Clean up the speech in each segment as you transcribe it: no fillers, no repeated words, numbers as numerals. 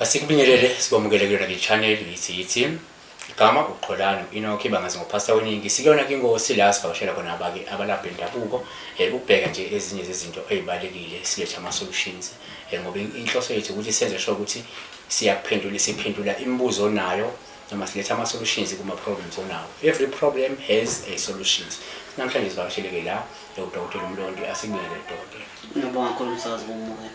Asikubingelele sibamukele kuyona nge-channel yithi igama uXolani Enoch bangazi ngopastor weningi sikuyona ke ingosi la sivakashela khona abake abalaphi bendabuko ukubheka nje ezinye zezinto ezibalekile siletha ama solutions ngoba inhloso yethu ukuthi senze sure ukuthi siphendula imibuzo onayo noma siletha ama solutions kuma problems onawo. Every problem has a solutions. Namhlanje sivakashele ke la uDokotela uMlondi asikubingelele dokotela. Ngiyabonga kakhulu umsakazi bomukela.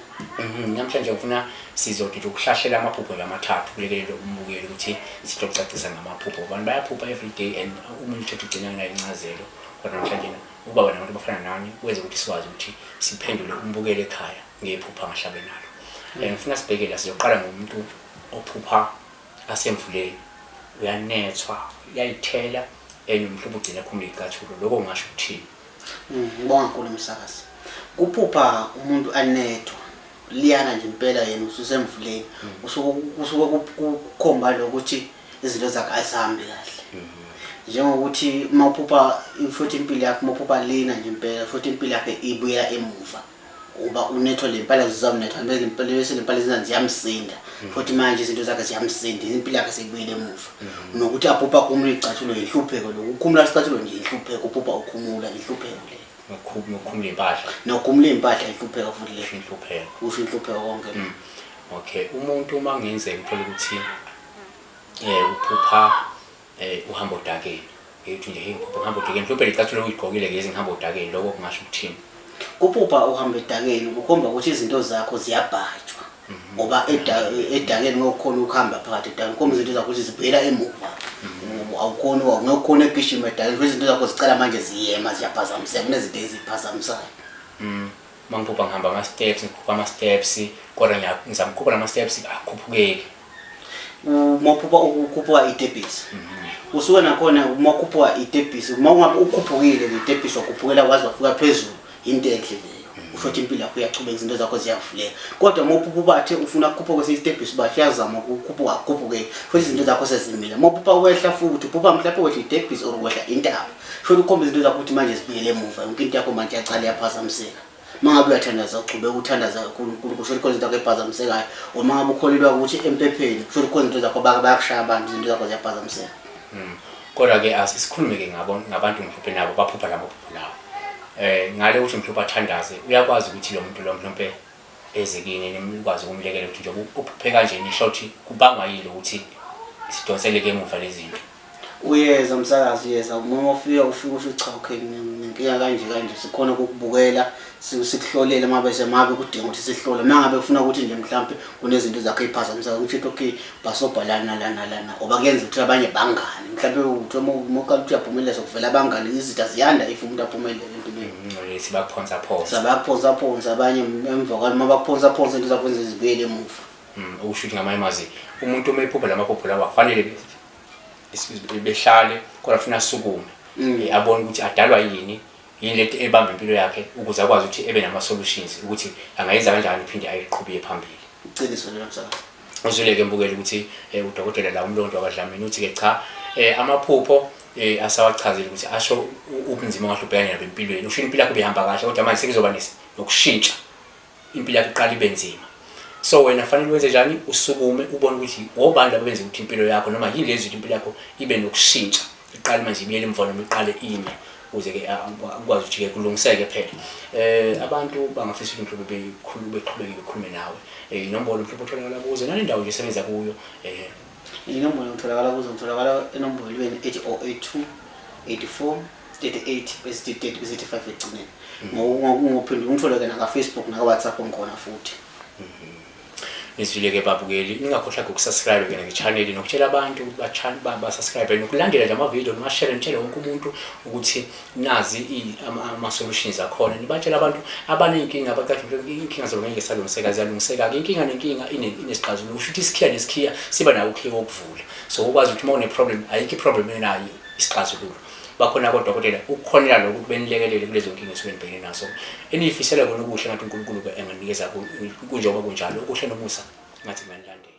Namhlanje ngifuna sizothi ukuhlahlela amaphupho amathathu kulekelelo umbukeli ukuthi sizokucacisa ngamaphupho. Abantu bayaphupha every day and umuntu uthethe ugcina nayo incazelo. Kodwa namhlanje ubaba nabantu bafana nani wenza ukuthi sikwazi ukuthi siphendule umbukeli ekhaya ngephupha angahlabe nalo. Ngifuna sibheke la sizoqala ngomuntu ophupha asemvuleni. Uyanethwa, uyayithela umhlobo ugcina khumula icathulo. Lokho ngisho ukuthini? Ngibonga kakhulu umsakazi. Kuphupha umuntu anethwa liyana nje impela yena ususemvuleni usuke kukhomba lokuthi izinto zakhe azihambi kahle. Njengokuthi mawuphupha futhi impilo yakhe mawuphupha lena nje impela futhi impilo yakhe ibuya emuva. Uba unethwa lempala zizamnethwa bese lempala ziyamsinda futhi manje izinto zakhe ziyamsinda impilo yakhe sekubuyele emuva. Nokuthi aphupha kumula icathulo ihlupheko lokukhumula isicathulo nje ihlupheko uphupha ukhumula ihlupheko le. Nokukhumula impahla. Nokukhumula impahla ihlupheko futhi le. Ihlupheko. Usho ihlupheko konke. Okay, umuntu mangenzeka uthola ukuthi uphupha uhamba odakeni. Ethi nje uhamba odakeni mhlawumbe icathulo uyigqokile ngezi ngihamba odakeni lokho kungasho ukuthini? Kuphupha uhamba edakeni ukukhomba ukuthi izinto zakho ziyabhajwa. Ngoba edakeni ngokukhona ukuhamba phakathi edakeni komba izinto zakho zibuyela emuva. Awukhona ngokukhona egishima edakeni izinto zakho zicala manje ziyema ziyaphazamiseka kunezinto eziphazamisayo. Mangiphupha ngihamba ama steps kodwa ngizama ukukhupha ama steps akhuphukeke. Mawuphupha ukukhupha itebhisi. Usuke nakhona mawukhupha itebhisi mawungabe ukhuphukile itebhisi wakhuphukela wazi wafika phezulu into enhle leyo. Ushothi impilo yakho iyachubeka izinto zakho ziyavuleka. Kodwa mawuphupha bathe ufuna ukukhupha kwesitebhisi bashiyazama ukukhupha akhuphukeke futhi izinto zakho sezimile. Mawuphupha wehla futhi uphupha mhlawumbe wehla itebhisi or wehla intaba. Futhi ukhomba izinto zakho ukuthi manje zibuyele emuva yonke into yakho manje yaqala yaphazamiseka. Mangabe uyathandaza uxube ukuthandaza kakhulu kusho ukuthi izinto zakho ephazamisekayo uma ngabe ukholelwa ukuthi empepheni kusho ukuthi izinto zakho bayakushaya abantu izinto zakho ziyaphazamiseka. Kodwa ke asisikhulume ke ngabantu mhlawumbe nabo baphupha lamaphupho lawo. Ngale ukuthi mhlawumbe athandaze uyakwazi ukuthi lo muntu lo mhlawumbe ezekini nimkwazi ukumlekela ukuthi njengoba uphuphe kanje nishothi kubangwa yini ukuthi sidonseleke emuva lezi zinto. Uyeza umsakazi yeza uma ufika usho cha okay nginkinga kanje sikhona ukubukela sikuhlolele mabe kudinga ukuthi sihlole mangabe ufuna ukuthi nje mhlawumbe kunezinto zakhe eziphazamisayo ukuthi okay basobhalana lana oba kuyenza ukuthi abanye bangani mhlawumbe uthi uma uyaphumelela sokuvela abangani izitha ziyanda if umuntu aphumelele empilweni. Sibakuphonsa abanye emva kwalo mabakuphonsa into zakho zibuyele emuva. Ukusho ukuthi ngamayimazi umuntu uma ephupha lamaphupho lawa kufanele behlale kodwa ufuna asukume abone ukuthi adalwa yini lento ebamba impilo yakhe ukuze akwazi ukuthi ebe nama solutions ukuthi angayenza kanjani iphinde ayiqhubeke phambili. Uciniso lelo msakazi. Uzuleke mbukeli ukuthi uDokotela la uMlondi wakwaDlamini uthi ke cha amaphupho asawachazile ukuthi asho ubunzima ongahlubhekana nabo empilweni. Usho impilo yakho behamba kahle kodwa manje sekuzoba nokushintsha impilo yakho iqala ibe nzima. So wena fanele wenze njani usukume ubone ukuthi ngobani abenze ukuthi impilo yakho noma yini lezi impilo yakho ibe nokushintsha iqala manje ibiyele emva noma iqale ime ukuze ke akwazi ukuthi ke kulungiseke phela. Abantu bangafisa ukuthi mhlawumbe bekhulume nawe. Inombolo mhlawumbe utholakala kuzo nale ndawo nje sebenza kuyo. Inombolo ngitholakala enombolweni 8082 84 38 bese 30 bese 35 egcineni. Ngokuphendula ngitholakala na Facebook na WhatsApp ngikhona futhi. Nizwileke babukeli ningakhohlwa ukusubscribe ke nge-channel nokutshela abantu ukuthi ba-subscribe nokulandela nje ama-video noma share nitshele wonke umuntu ukuthi nazi ama-solutions akhona. Nibatshela abantu abanenkinga abacathi inkinga zabo ngeke zalungiseka ke inkinga nenkinga inesixazululo. Usho ukuthi isikhiya nesikhiya siba nawo ukhiya okuvula. So ukwazi ukuthi uma une problem ayikho problem enayo isixazululo. Bakhona kodwa kodwa ukukhonela lokuthi benilekelele kulezo nkinga esuke nibhekene nazo. Enifisela kona okuhle ngathi uNkulunkulu ke enganikeza kunjengoba kunjalo okuhle nomusa ngathi nganilandela.